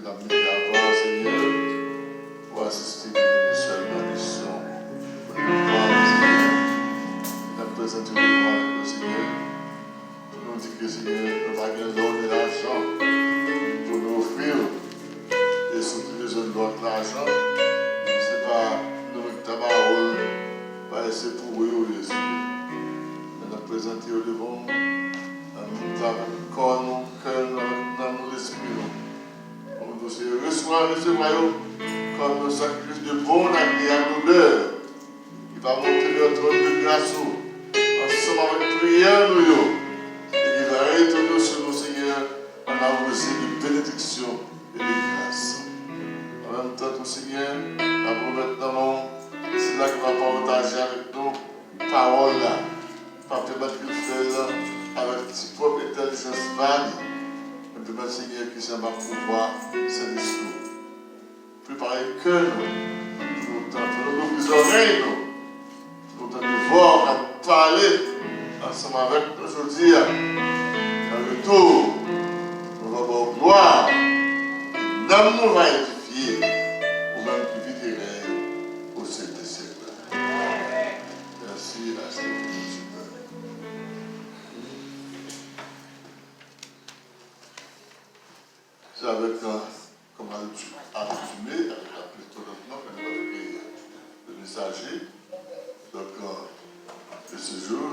nous avons mis avant, Seigneur, pour assister seulement à mission. Pour nous voir, Seigneur, nous présenter le devant avec le Seigneur. Pour nous dire que, Seigneur, nous avons gagné l'or de l'argent pour nous offrir. Et surtout, nous avons l'or de l'argent. Ce n'est pas nous ta parole, pas essayer pour eux, Seigneur. Nous avons présenté au devant. Nous avons corps, nous, cœur, nous, l'esprit. Nous recevoir comme un sacrifice de bon agréable odeur qui va monter le trône de grâce ensemble avec prière nous et qui va retourner sur nous, Seigneur, en arrosé de bénédiction et de grâce. En même temps, tout Seigneur, nous avons maintenant, c'est là qu'il va partager avec nous parole là, pas permettre qu'il fasse avec ses propres intelligence vague. Nous demandons, Seigneur, que ça va pouvoir ce discours. Préparer que nous, pour nos oreilles, nous, pour nous voir, parler ensemble avec nous aujourd'hui. En retour, nous allons avoir gloire. L'homme nous va édifier, ou même qui vit des rêves au siècle des siècles. Merci, la Seigneur. C'est avec, comme accoutumé, avec la plutôt maintenant, quand nous avons créé le messager. Donc, de ce jour,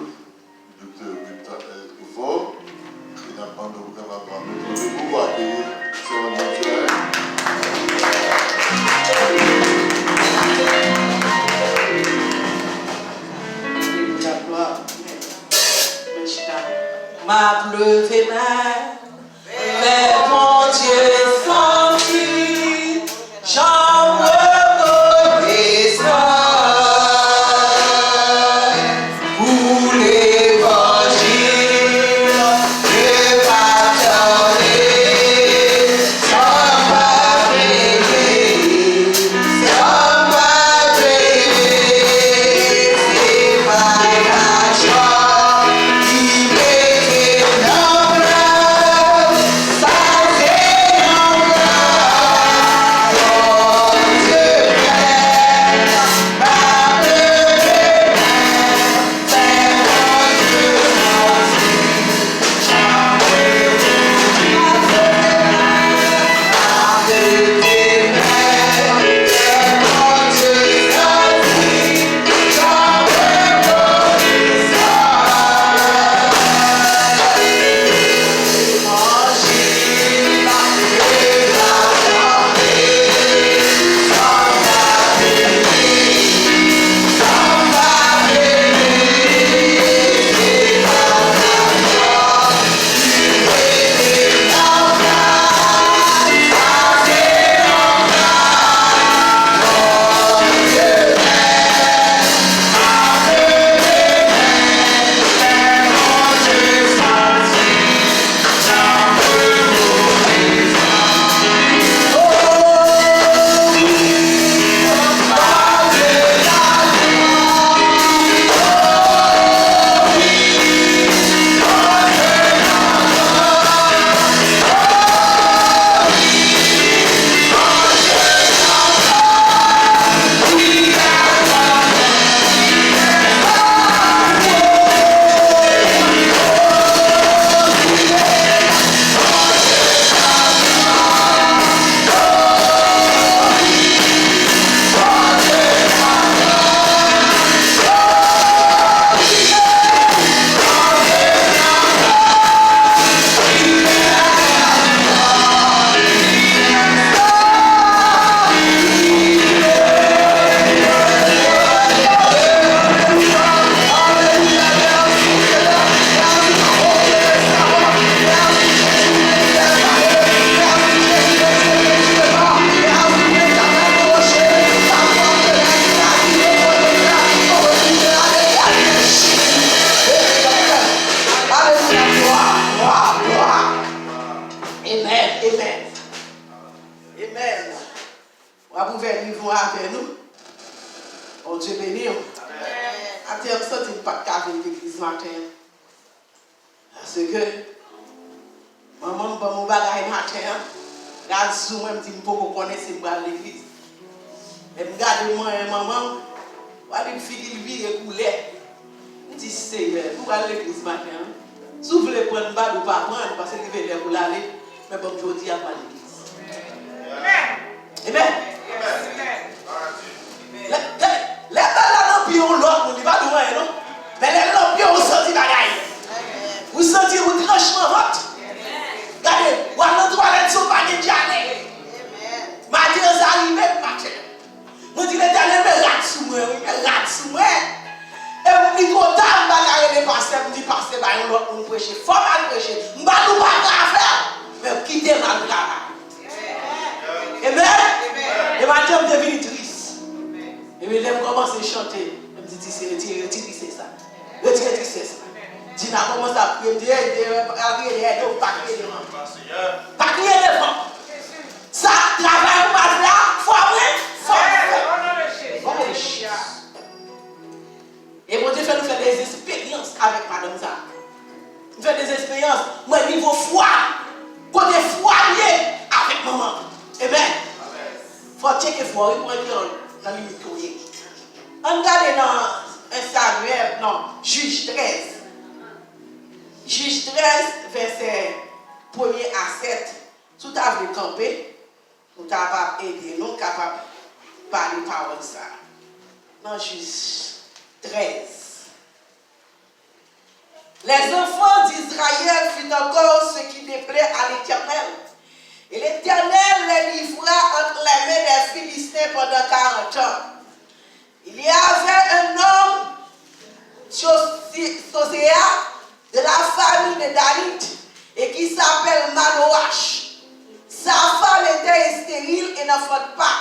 le docteur Victor L. il n'a pas de vous capables de mettre le pour accueillir sur un naturel. Ma pleuvé mais mon Dieu senti, j'en reconnais pour l'évangile, je m'attendais, sans m'appeler, c'est ma joie qui m'est Parce que maman, bon, mon bagage matin, Regarde sous moi, je me dis, je ne connais pas à l'église. Et je regarde moi et maman, je me fille qui vit et couler. Je me dis, Seigneur, pour aller à l'église matin, si vous voulez prendre une balle ou pas prendre, parce que vous venez pour l'aller, mais bon, je dis à pas l'église. Amen. Les balles là, non, puis on l'autre, on dit pas de moi, non? Mais les lampions, on senti bagaille. Vous sentez vous tranchement vote. Regardez, vous avez le droit d'être sur pas de jamais. Matin, ça arrive, matin. Vous dites, l'éternel me rate sous moi, me rate sous moi. Et vous dites, trop tard, vous les pasteurs, vous dites, pasteur, on prêche. Faut mal prêcher. Je ne vais pas faire. Mais quittez mal travail. Amen. Et matin, je deviens triste. Et puis, je commence à chanter. Je me dis, retirez ça. Retirez ça. Dina commence à prier, Dieu, pas crier devant. Ça, travail pour ma là, faut et mon Dieu fait nous faire des expériences avec Madame Zah. Nous faisons des expériences, moi, niveau foi, côté foyer avec maman. Amen. Faut checker foi, il faut dire dans le micro. On regarde dans Instagram, non, Juge 13. Juge 13, verset 1er à 7. Tout à fait campé, nous capable aider, nous capable parler parole ça. Dans Juge 13. Les enfants d'Israël firent encore ce qui déplaît à l'Éternel. Et l'Éternel les livra entre les mains des Philistins pendant 40 ans. Il y avait un homme, Joséa, de la famille de David, et qui s'appelle Manoach. Sa femme était stérile et n'enfante pas.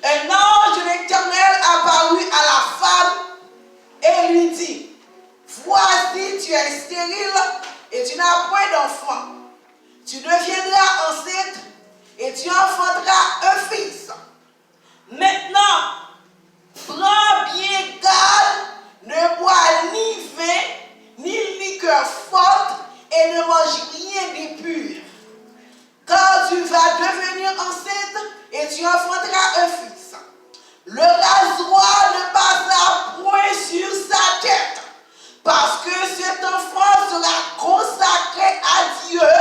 Un ange de l'Éternel apparut à la femme et lui dit, voici, tu es stérile et tu n'as point d'enfant. Tu deviendras enceinte et tu enfanteras un fils. Maintenant, prends bien garde, ne bois ni vin, ni liqueur forte et ne mange rien d'impur. Quand tu vas devenir enceinte et tu enfanteras un fils. Le rasoir ne passera point sur sa tête, parce que cet enfant sera consacré à Dieu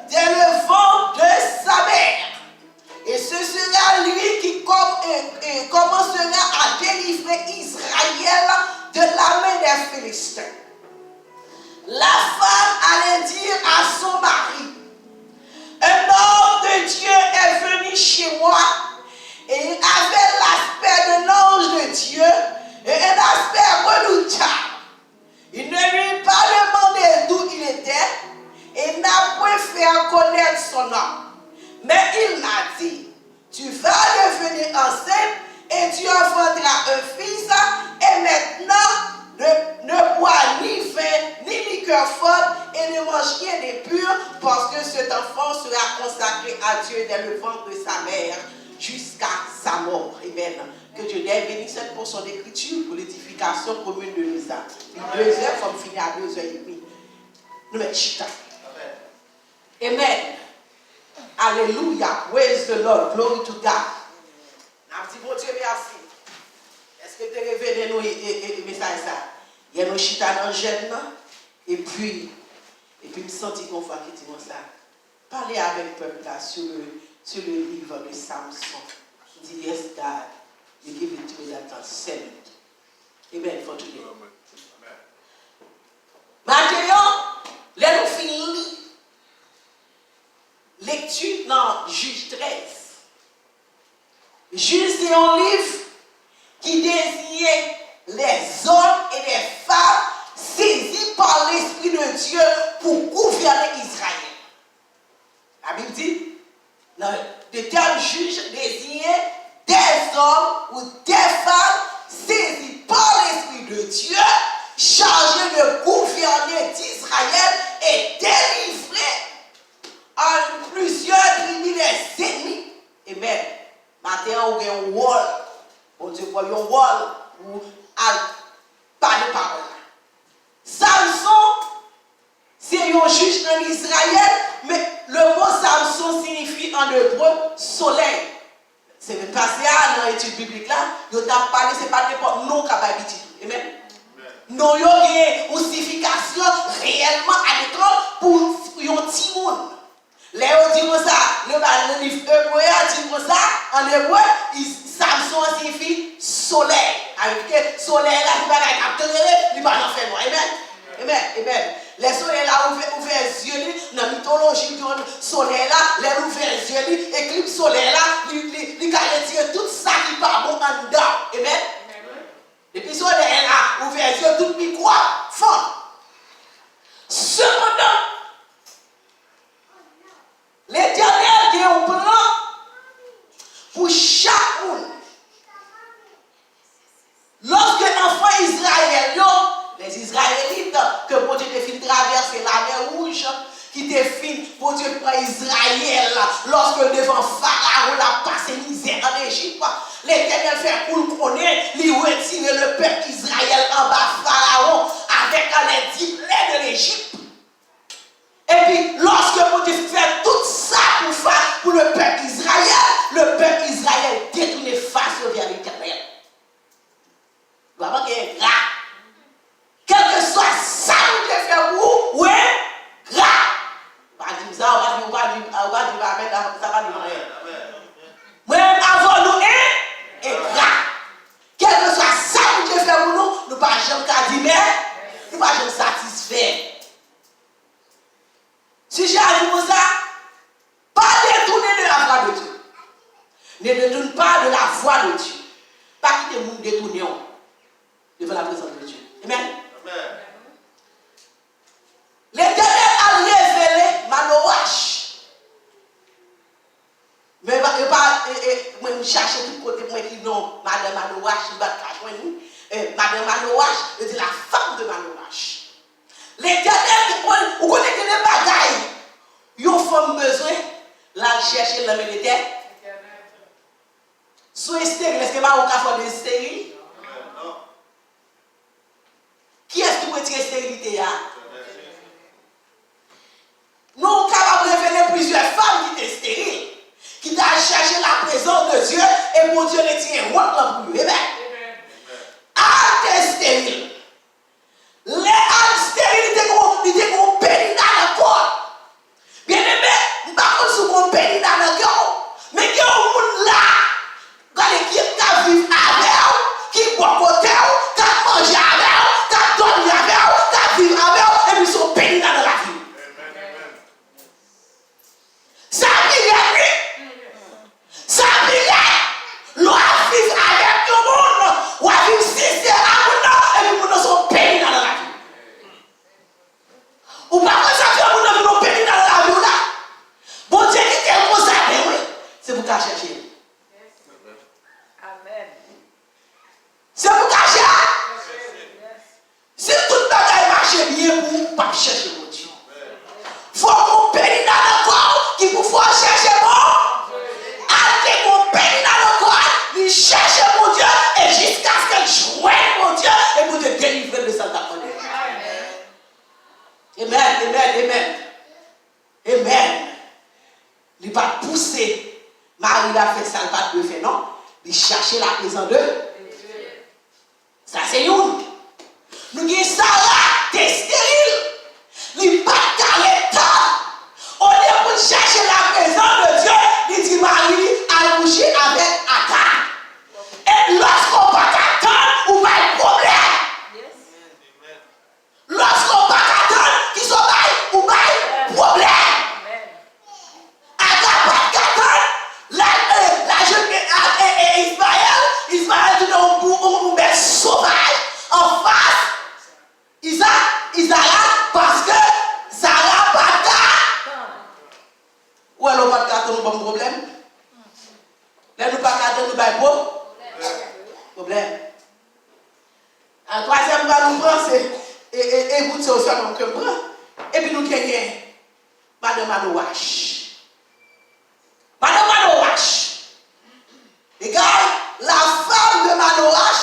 dès le ventre de sa mère. Et ce sera lui qui commencera à délivrer Israël de la main des Philistins. La femme allait dire à son mari, un homme de Dieu est venu chez moi et il avait l'aspect de l'ange de Dieu et un aspect redoutable. Il ne lui a pas demandé d'où il était et n'a point fait connaître son nom. Mais il m'a dit, tu vas devenir enceinte et tu enfanteras un fils et maintenant ne bois ni vin ni liqueur forte et ne mange rien d'impur parce que cet enfant sera consacré à Dieu dès le ventre de sa mère jusqu'à sa mort. Amen. Que Dieu bénisse cette portion d'écriture pour l'édification commune de nous. 2 heures, comme finir à 2h30. Nous mettons chita. Amen. Alléluia. Praise the Lord. Glory to God. Nous dit, bon Dieu, merci. Est-ce que tu as révélé nous et message ça? Il y a nos chita dans le gène, et puis, me sentir qu'on va quitter ça. Parler avec le peuple là sur le livre de Samson. Il dit, yes, God, you give it to me that can send it. Amen for today. Maintenant, les nous finir lecture dans Juge 13. Juge, c'est un livre qui désignait les hommes et les femmes saisis par l'Esprit de Dieu pour gouverner Israël. La Bible dit, le terme juge désignait des hommes ou des femmes saisis par l'Esprit de Dieu, chargés de gouverner d'Israël et délivrer en plusieurs tribus des ennemis. Amen. Maintenant, on a un wall. On dit quoi, un wall où à parler parole. Samson, c'est un juge en Israël, mais le mot Samson signifie en hébreu soleil. C'est même passé dans l'étude biblique là, il t'a parlé, c'est pas n'importe nom qu'a pas dit. Amen. Non, il y a une signification réellement adéquate pour un petit monde. Les on dit comme ça, le livre hébreu dit comme ça, en hébreu, Samson signifie soleil. Avec que soleil là, il va capter, il va en faire noir. Amen. Amen. Amen. Les soleils là ouvrent les yeux, dans la mythologie, le soleil là, les ouvert les yeux, éclipse soleil là, il a retiré tout ça qui n'est pas bon en dedans. Amen. Et puis soleil là, ouvert les yeux, tout le quoi, fond. Cependant, l'Éternel a un plan pour chaque monde. Lorsque l'enfant Israël, les Israélites, que bon Dieu te fit traverser la mer rouge, qui te fit, bon Dieu prend Israël, lorsque devant Pharaon a passé misère en Égypte, l'Éternel fait pour le connaître, il retire le peuple Israël en bas Pharaon avec les 10 plaies de l'Égypte. Et puis, lorsque bon Dieu fait tout ça pour le peuple Israël détourne face vers l'Éternel. Vraiment qu'il est grave. Quel que soit ça que tu fais pour vous, ouais, grave. On va dire ça, on va dire, amen, ça va dire rien. Même avant nous, et grave. Quel que soit ça que tu fais pour nous, nous ne pas jamais dire, mais nous ne pas jamais satisfaire. Si j'ai dit comme ça, pas détourner de la voix de Dieu. Ne détourne pas de la voix de Dieu. Pas quitter le monde détourner devant la présence de Dieu. Amen. L'Éternel a révélé Manoach. Mais je cherche tout côté pour dire non, Madame Manoach, il va cacher. Madame Manoach, je dis la femme de Manoach. L'Éternel, vous connaissez les bagailles. Ils ont besoin de chercher l'homme de terre. Soit stérile, est-ce que vous avez des stériles? Qui est-ce qui peut tirer stérilité? Nous sommes capables de révéler plusieurs femmes qui étaient stériles, qui ont cherché la présence de Dieu et pour Dieu retire honte dans pour eux. Âme stérile. Les âmes stériles, ils étaient qu'on pénis dans le corps. Bien aimé, par contre, si on pénis dans le corps, mais il y a un monde là, qui vivent avec eux, qui boit côté eux, qui mange avec eux, qui dorment avec eux, qui vivent avec eux, et puis ils sont pénis dans la vie. Ça vient, ça vient, l'on vivre avec tout le monde, ou à vivre sincère à et puis nous sommes pénis dans la vie. Ou pas que ça fait un monde qui pénis dans la vie, là. Bon Dieu qui t'aime comme ça, oui, c'est pour qu'à chercher. C'est pour cacher. Si tout le monde marche bien, vous ne pas chercher mon Dieu. Il faut qu'on pénisse dans le corps qui vous faut chercher bon. Allez qu'on pénisse dans le corps, il cherche mon Dieu et jusqu'à ce qu'elle joigne mon Dieu et vous te délivrer de Satan. Amen, amen, amen. Amen. Il ne va pas pousser. Marie l'a fait ça, il ne va pas le faire, non? Il cherche la présence de Dieu. Ça c'est une. Nous avons Sarah, t'es stérile. Il n'a pas de temps. Au lieu de chercher la présence de Dieu, il dit Marie a couché avec Agar. Et lorsqu'on ne peut pas attendre, on va avoir un problème. Lorsqu'on ne peut pas attendre, qu'il soit on va avoir un problème. Agar pas attendre. La jeune Ismaël tout un bête sauvage en face Isaac parce que Sarah pas d'âme. Ou elle n'a pas de carton, nous pas de problème. Là nous pas de carton, nous pas de problème. En troisième cas, nous prenons c'est écoute ça aussi comme que prend. Et puis nous gagnons Madame Manoach. Madame Manoach. Regarde, la femme de Manoach,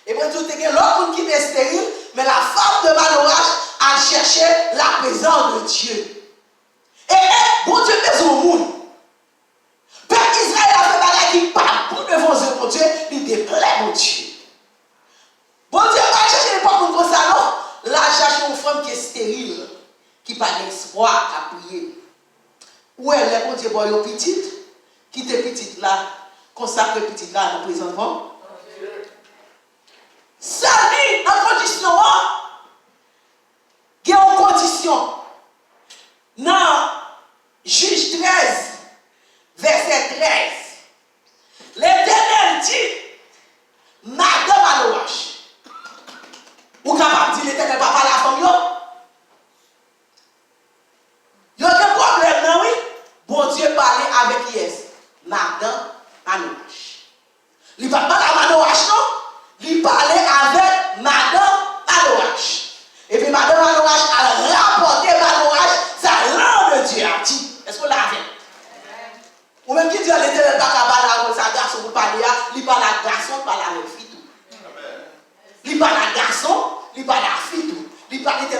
et pour tout est l'autre qui est stérile, mais la femme de Manoach a cherché la présence de Dieu. Et bon Dieu Dieu pour une petite, qui était petite là, consacre petite là, dans présentement. Ça dit, en condition, il y a une condition. Dans Juge 13, verset 13, l'Éternel dit, Madame Aloash, ou capable de dire l'Éternel va parler à la femme, il y a un problème, non, oui? Bon Dieu parlait avec yes, Madame Aloash. Il ne va pas parler à Manoash, non? Il parlait avec Madame Aloash. Et puis Madame Aloash a rapporté Manoash sa langue de Dieu a dit. Est-ce qu'on l'a fait? Ou même qui dit à l'Éternel, pas qu'à parler avec sa garçon pour parler, il parle à garçon, il parle avec fille tout. Il parle à garçon, il parle à fille tout. Il parle avec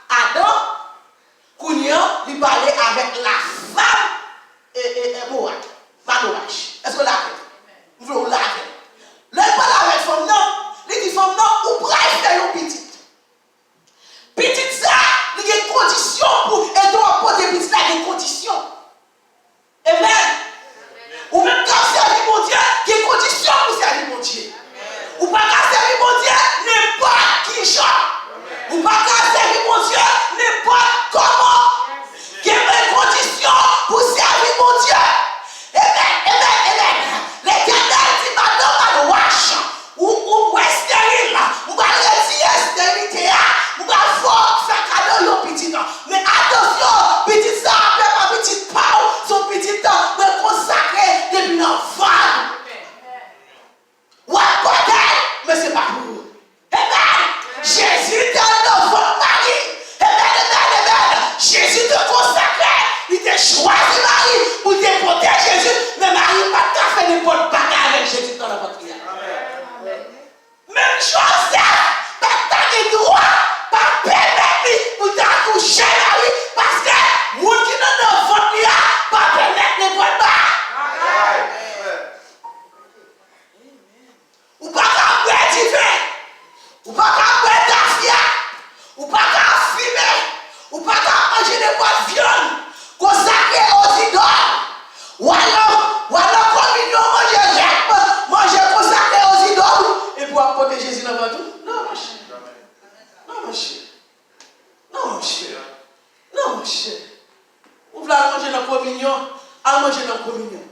Adam, Kounian, il parlait avec la femme et Moab, Manoash. Est-ce qu'on l'a fait? Vous voulez l'a fait? Là, il parle avec femme, non. Il dit femme, non, ou préfère une petite. Petite ça, il y a des conditions pour aider à porter petite ça, il y a des conditions. Amen. Ou même quand servir mon Dieu, il y a des conditions pour servir mon Dieu. Ou pas qu'à servir mon Dieu, n'importe qui genre. Ou pas qu'à servir mon Dieu, n'importe comment. Il y a des conditions pour servir mon Dieu. Amen. L'Éternel dit madame Aloash, ou stérile, ou va retirer stérilité, ou va faire cadeau au petit. Mais attention, petit ça, pas petit pau, son petit temps, mais consacré depuis l'enfant. Ouais, mais c'est pas pour vous. Amen. Jésus est l'enfant de Marie. Amen. Jésus te consacré. Il t'a choisi Marie pour te protéger Jésus. Mais Marie n'a pas fait n'importe quoi avec Jésus dans la votre vie. Même chose, pas de droit, pas permettre pour t'accoucher Marie. Parce que moi qui n'ai pas votre vie, pas permettre n'importe quoi. Ou pas qu'à boire du vin, ou pas qu'à boire d'afia, ou pas qu'à fumer, ou pas qu'à manger des boîtes de viande, consacrées aux idoles. Ou alors communion, manger consacré aux idoles, et pour apporter Jésus dans votre tout. Non, mon cher. Non, mon cher. Non, mon cher. Non, mon cher. Vous voulez manger dans la communion, à manger dans la communion.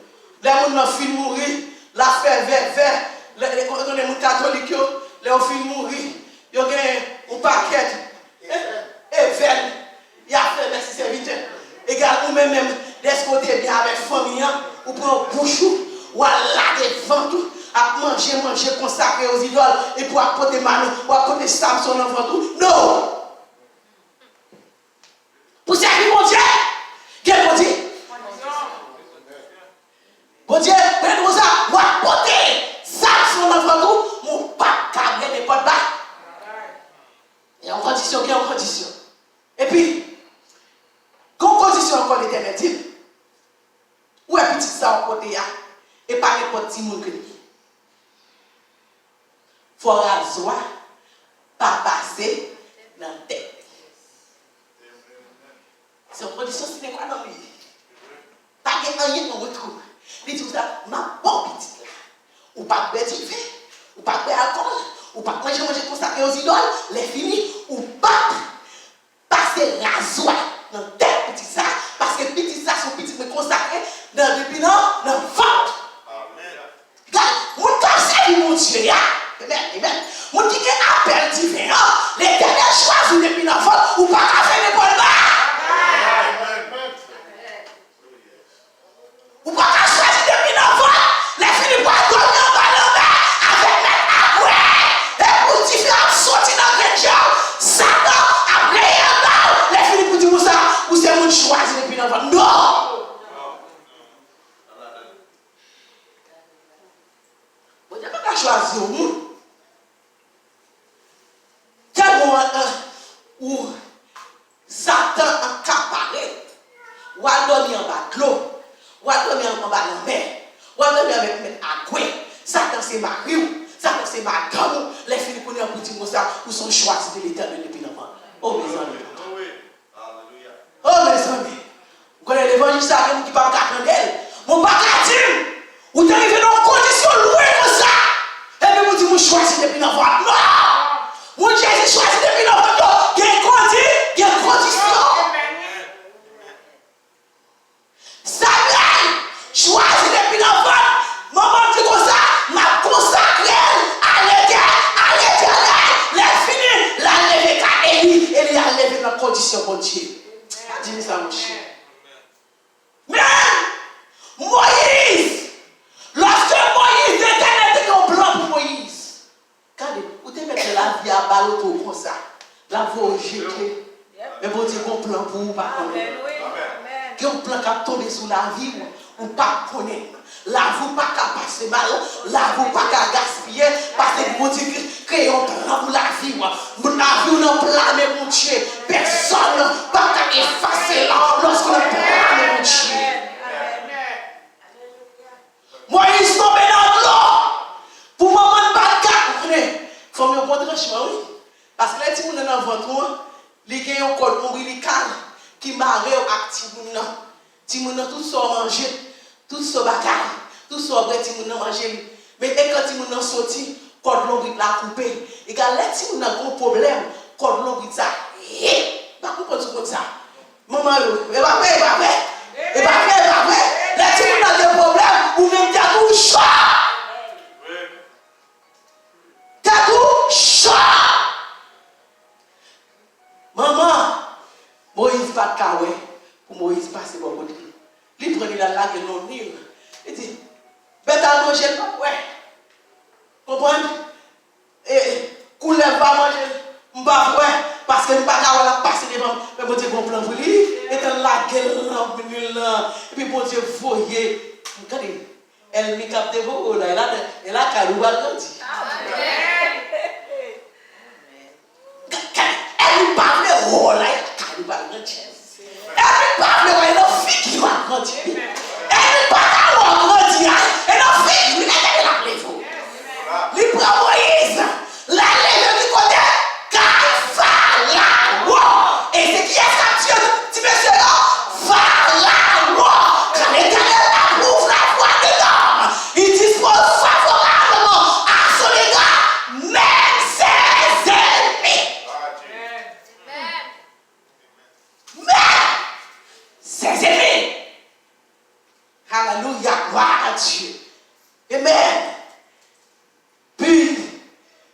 Les gens qui ont fini de mourir, la fait vert. Les catholiques, les ont fini de mourir, ils ont un paquet, et vert, il y a fait merci serviteur. Également, ou même des côtés bien avec famille, ou prend un bouchou, ou à la devant tout, à manger consacré aux idoles, et pour apporter Manu, ou apporter Samson enfant tout. Non! Pour servir mon Dieu, quel bon Dieu? Bon Dieu, mais nous avons apporté Samson enfant tout, mon pas câble n'est pas de bas. Il y a une condition, Et puis, quand condition encore l'Éternel dit, où est petit ça au côté, et pas n'importe qui monde que lui. Il faut rasoir, pas passer dans la tête. C'est une condition, c'est quoi dans le vie? Pas de rien dans votre coup. Il dit ça, ma bonne petite là. Ou pas de du vin, ou pas de alcool, ou pas manger consacré aux idoles, les finis, ou pas passer rasoir dans la tête petit ça, parce que petit ça, son petit me consacré dans le bilan, dans le ventre. Regarde, mon conseil, mon Dieu, amen. Mon qui appelle divin, l'Éternel choisit depuis l'enfant, ou pas qu'à faire les bonnes barres. Ou pas qu'à choisir depuis l'enfant, les filles pas dormir en bas de mer, avec mettre à et pour différents sortir dans le job, Satan a playé en bas, les filles pour dire ça, ou c'est mon choisi depuis l'enfant. Non! Vous n'avez pas qu'à choisir au monde. Quel moment où Satan a accaparé, ou a dormi en bas de l'eau, ou a dormi en bas de la mer, ou a dormi avec mettre à quoi, Satan c'est Marie, Satan c'est madame, les filles pour dire ça, ou sont choisis de l'Éternel depuis l'enfant. Oh mes amis. l'ange ça qui ne pas prendre elle. Mon pas dire, ou t'es arrivé dans une condition louée comme ça. Et puis vous dites, vous choisissez depuis l'enfant. Non! Mon Dieu, j'ai choisi depuis l'enfant. Il y a une condition. Samuel, choisi depuis l'enfant. Maman dit comme ça, m'a consacré à l'éternel. Les fini, la levé qu'à Élie. Élie a levé dans la condition, mon Dieu. Dis-moi ça, mon chien. Mais, Moïse, lorsque Moïse était un plan pour Moïse, regardez, vous te mettez la vie à balle autour comme ça, la vous jeter, mais vous dites qu'on plan pour vous, pas connaître. Qu'on plan qui tomber sur la vie, ou pas connaître. La vous pas qu'à passer mal, la vous pas qu'à gaspiller, parce que vous dites que on plan pour la vie, mon avis, on plan, mais mon Dieu, personne pas qu'à effacer là, lorsqu'on plan, mon Dieu. Moïse tombe dans l'eau. Pour maman de Badka, vous comprenez? Il faut me montrer chemin, oui. Parce que les petits gens dans le ventre, ils ont un code ombilical qui marre avec les petits gens. Tout ça manger, tout ça bagaille, tout ça les petits gens manger. Mais quand les gens sortent, le code ombilical l'a coupé. Et quand les petits gens ont un problème, le code ombilical, pas comprendre comme ça. Maman, il va faire. Les petits gens ont des problèmes, ou même t'as chaud. Maman, Moïse pas de kawé, pour Moïse passer bon côté. Il prenait la lague non nil. Il dit, bête à manger, ouais. Comprenez? Et couler pas manger, m'pas ouais, parce que m'pas kawé la passer devant, mais bon Dieu bon plan pour lui, et dans la gueule là, et puis bon Dieu voyez, regardez, elle m'y capte vous là, elle a carouba grandi. Elle parle de rôle, elle parle de grandi. Elle parle de la fille qui va grandir. Elle parle de grandi. Elle a fille qui va grandir. Il prend Moïse, la lèvre du côté, Pharaon. Et c'est qui est capturé, tu me sais là, Pharaon. Quand l'Éternel approuve la voix de l'homme, il dispose favorablement à son égard, même ses ennemis. Ses ennemis. Alléluia, gloire à Dieu. Amen. Puis,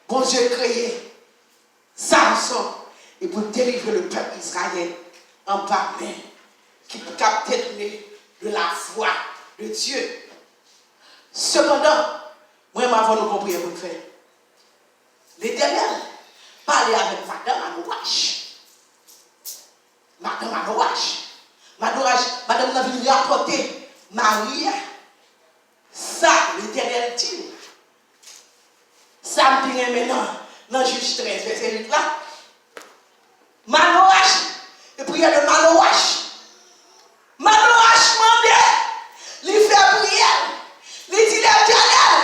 bon Dieu créé Samson et pour délivrer le peuple israélien en bas main qui peut capter de la foi de Dieu. Cependant, moi, ma nous compris pour faire. L'Éternel parlait avec Madame Anouache. Madame n'a venu rapporter Marie. Ça, l'Éternel dit. Ça me dit maintenant, dans Juge 13, verset 8 là. Manoach, et prière de Manoach. Manoach demandait, il fait prière. Il dit l'Éternel,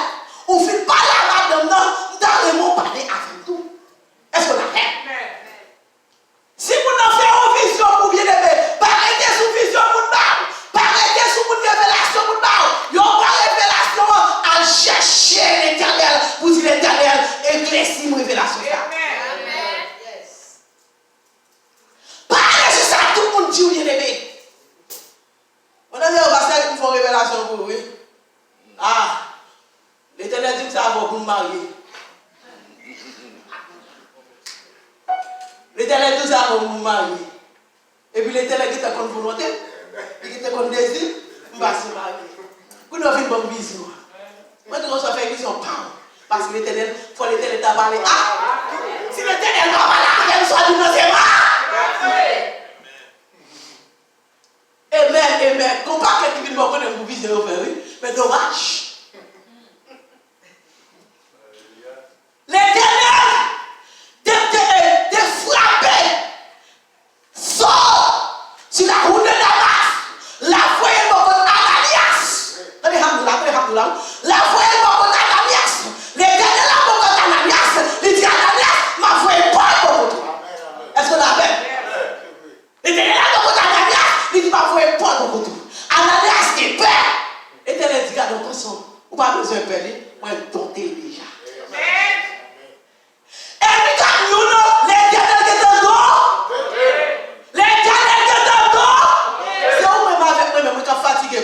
on ne fait pas la madame dans le mot parler avec nous. Est-ce qu'on a fait? Si vous n'en faites une vision pour bien aimer, arrêtez sous vision pour nous, arrêtez sous une révélation pour nous. Il n'y a pas révélation à chercher l'Éternel. Vous dites l'Éternel, éclaircis une révélation. Amen. Yes. Parlez sur ça, tout le monde dit bien aimé. On a dit au pasteur qu'il faut une révélation pour vous. Ah, l'Éternel dit que ça va pour me marier. L'Éternel dit ça va pour me marier. Et puis l'Éternel dit comme volonté, il dit comme désir, je vais se marier. Vous n'avez pas une bonne vision. Moi, je dois faire une vision, parce que l'Éternel, il faut l'Éternel t'a parlé. Ah, si l'Éternel va parler, elle soit du nom, c'est moi. Amen. Compas quelqu'un qui ne connaît pas une vision, mais dommage. L'Éternel te frappé. Sors sur la route de Damas. La voie est beaucoup d'Ananias. La voie est beaucoup d'Ananias. L'Éternel a beaucoup d'Ananias. Il dit Ananias, ma voie est pas beaucoup. Est-ce qu'on a fait? L'Éternel a beaucoup d'Ananias. Il dit ma voie est pas beaucoup.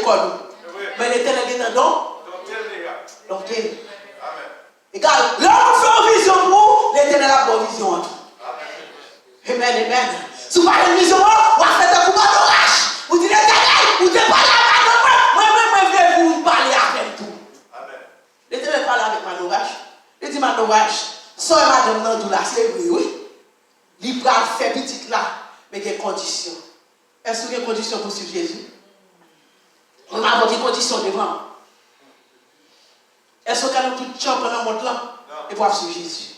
pour nous. Mais l'éternel est un don. Donc, égal, l'homme fait une vision pour l'éternel a bonne vision en tout. Amen, amen. Si vous avez une vision, vous faites un coup d'orage. Vous dites l'éternel, vous dites pas là, moi, je vais vous parler avec tout. L'éternel parle avec Manourage. Il dit Manourage, sois madame dans tout là, c'est vrai, oui. Il va faire petit là, mais il y a des conditions. Est-ce qu'il y a des conditions pour suivre Jésus? On a des conditions devant. Est-ce qu'on a tout champ pendant mon temps et pour suivre Jésus?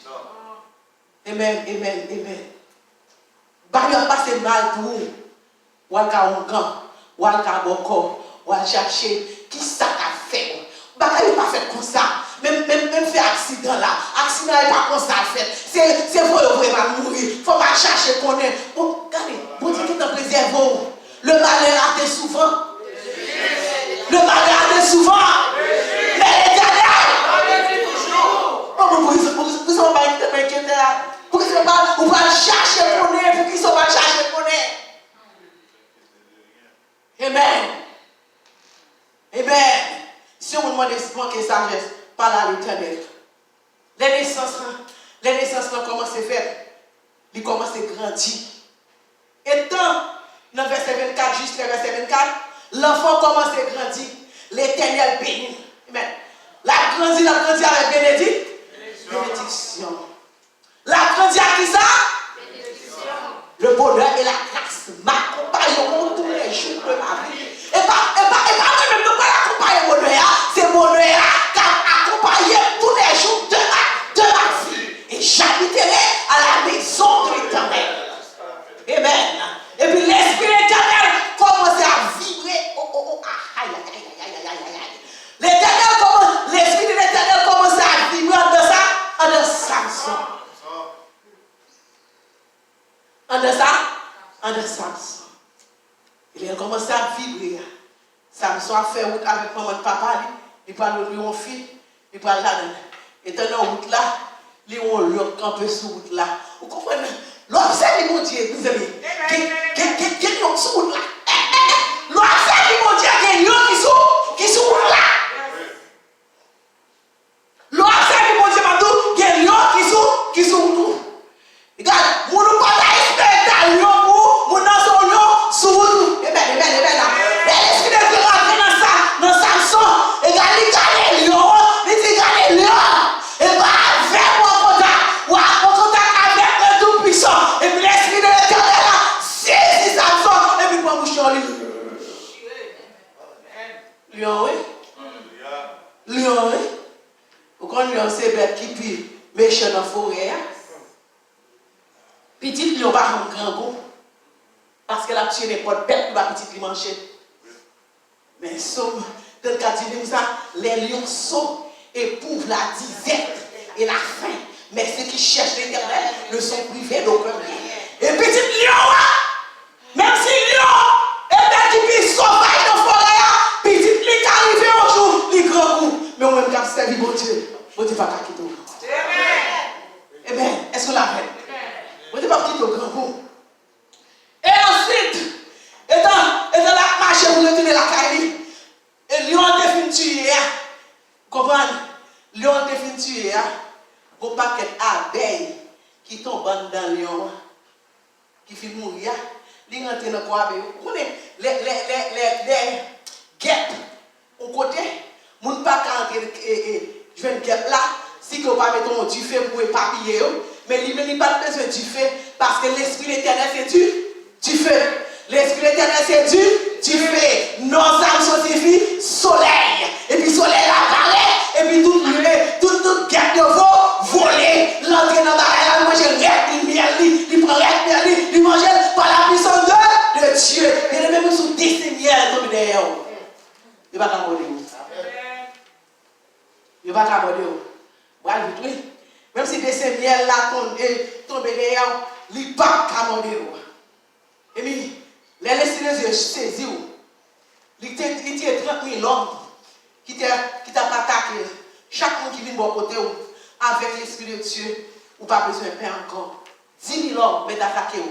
Amen, amen, amen. Bah, il a passé mal pour vous. Ou à Kaongan, ou à Kaboko, ou à chercher qui ça a fait. Bah, il n'est pas fait comme ça. Même fait accident là. Accident n'est pas comme ça fait. C'est pour vraiment mourir. Il faut pas chercher qu'on est. Bon, regardez, bon Dieu qui t'en préserve. Le malheur a été souvent. Le malheur a été souvent. Mais l'éternel. Vous ne sont pas inquiétés là. Pour qu'ils ne soient pas, ou pas chercher qu'on est, pour qu'ils ne soient pas chercher qu'on est. Amen. Amen. Si on vous demande de manquer sagesse, parle à l'éternel. Les naissances commencent à faire. Ils commencent à grandir. Et tant, dans le verset 24, juste le verset 24, l'enfant commence à grandir. L'éternel bénit. Amen. La grandit avec bénédiction. La grandit à qui ça? Bénédiction. Le bonheur et la grâce m'accompagneront tous les jours de ma vie. Et pas même de quoi l'accompagner le bonheur, c'est le bonheur qui accompagné tous les jours de ma vie. Et j'habiterai à la maison de l'Éternel. Amen. Et puis l'Esprit de l'Éternel commence à vibrer. L'Esprit de l'Éternel commence à vibrer en de Samson. En de Samson. Il a commencé à vibrer. Samson a fait route avec maman et papa. Il parle de lui, fille. Il parle là. Et dans la route là, il a campé sur la route là. Vous comprenez? L'observe mon Dieu, vous avez. Qui est sur route là? L'observe mon Dieu, qui est sur route là. L'observe mon Dieu, qui est sur route là. Regarde, mon nous pas d'esprit à Lyon pour mon dans son Lyon sur route. Amen. L'esprit de Dieu rentre dans Samson. Regarde, il gagne Lyon. Et va avec mon contact. Ou à mon contact avec le Tout-Puissant. Et puis l'esprit de l'Éternel là, saisit Samson. Et puis pour boucher en lui. Lion, oui. Lion, oui. Vous connaissez Lion, c'est bête qui puis méchant dans la forêt. Petite lion va un grand goût. Parce qu'elle a tué n'importe bête pour la petite lion manger. Mais somme, dans le cas de ça, les lions sont éprouvent la disette et la faim. Mais ceux qui cherchent l'Éternel ne sont privés d'aucun bien. Et petite lion, même si lion est bête qui puis sauvage dans la forêt, petite lion qui arrive un jour, les grands goûts. Mais on même qu'à servir mon Dieu. Mon Dieu va pas quitter. Amen. Est-ce que la fait? Vous ne pouvez pas quitter au grand goût. Et ensuite, étant la marche pour retourner la caille, et Lion a fait tuer. Vous comprenez? Lion a fait tuer. Vos paquets d'abeilles qui tombent dans Lion, qui fait mourir. Ils rentrent dans le corps. Vous connaissez les guêpes au côté? Vous ne pouvez pas je vais une guêpe là, si vous ne pouvez pas mettre du feu pour éparpiller. Mais il n'y a pas besoin du feu parce que l'Esprit de l'Éternel c'est du feu. L'Esprit de l'Éternel c'est du feu. Nos âmes sont signifient soleil. Et puis soleil apparaît. Et puis toute guerre de veau voler. L'entrée dans la barrière, il mange le lumière, il prend la lumière, il mange par la puissance de Dieu. Il est même sous destinée tomber derrière. Il ne va pas t'aborder. Il ne va pas t'aborder. Voilà, oui. Même si des miel là tombent derrière, il ne va pas t'aborder. Et puis, les laissés les yeux saisis. Il y a 30 000 hommes qui t'a attaqué. Chaque monde qui vient de mon côté, avec l'Esprit de Dieu, ou pas besoin de paix encore. 10 000 hommes mais d'attaquer.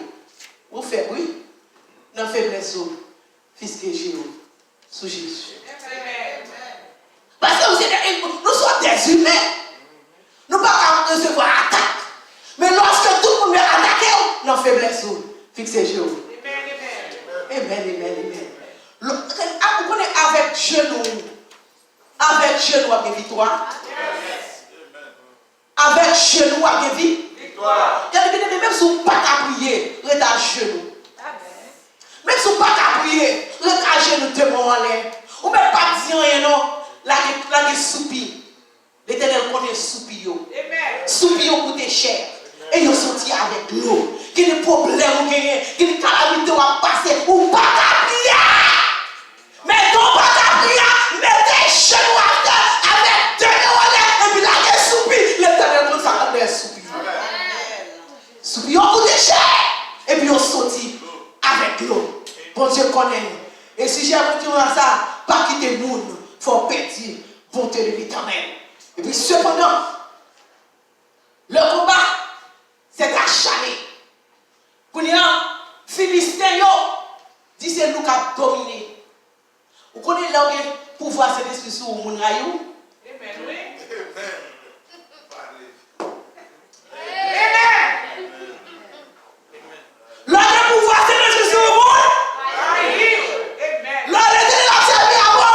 Vous faites oui, dans faiblesse, fils que j'ai. sous Jésus. Parce que nous sommes des humains. Nous ne pouvons pas recevoir attaque. Mais lorsque tout le monde est attaqué, nous avons faiblesse. Fixez les yeux. Amen. Vous connaissez avec Dieu, avec Dieu, nous avons victoire. Avec Dieu, nous avons victoire. Même si vous ne pouvez pas prier, restez à genoux. Même si vous ne pouvez pas prier, restez à genoux, devant l'air. Ou même pas dire rien, non. Là, il soupir. L'Éternel connaît soupir. Soupir coûte cher. Et ils sont sortis avec l'eau. Qu'il y a des problèmes, qu'il y a des calamités à passer, ou pas qu'à prier. Mais non pas qu'à prier, mettez chez nous à terre avec deux neurones, et puis là, il soupir. L'Éternel connaît ça comme des soupirs. Soupir coûte cher. Et puis ils sont sortis avec l'eau. Bon Dieu connaît nous. Et si j'ai retenu ça, pas quitter le monde, il faut pétir, bonté de l'Éternel. Et puis cependant, le combat, c'est acharné. Pour les Philistins, dit c'est nous qui avons dominé. Vous connaissez là où pouvoir cet esprit sur le monde. Amen. Là où pouvoir cet esprit sur le monde. Là où l'éternel a servi à moi.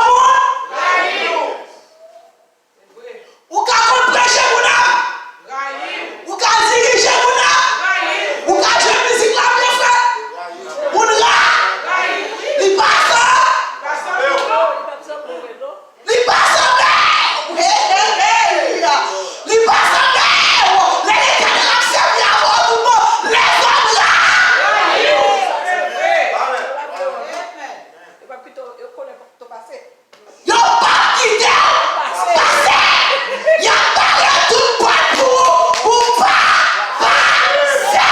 Ou quand on prêche mon âme. Ou quand on dirige mon âme. Ou quand je musique là, mes frères. Ou là. Il passe. Il passe. Il passe. L'éternel a servi à moi. Tout le monde. Les hommes là. Yo pas quitter. Passer. Y a pas tout partout. Ou pas passer.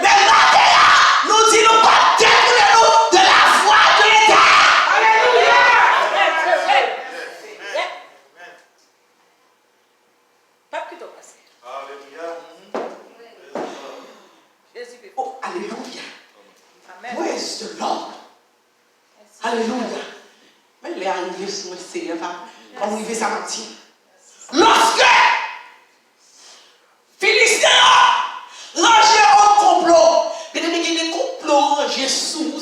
Mais maintenant, nous disons pas détourner nous de la foi de l'État. Alléluia. Oh, alléluia. Praise the Lord. Alléluia. Mais les Anglais sont sérieux, pas arriver ça matin. Lorsque Philistins rangés au complot, il y a des complots rangés sous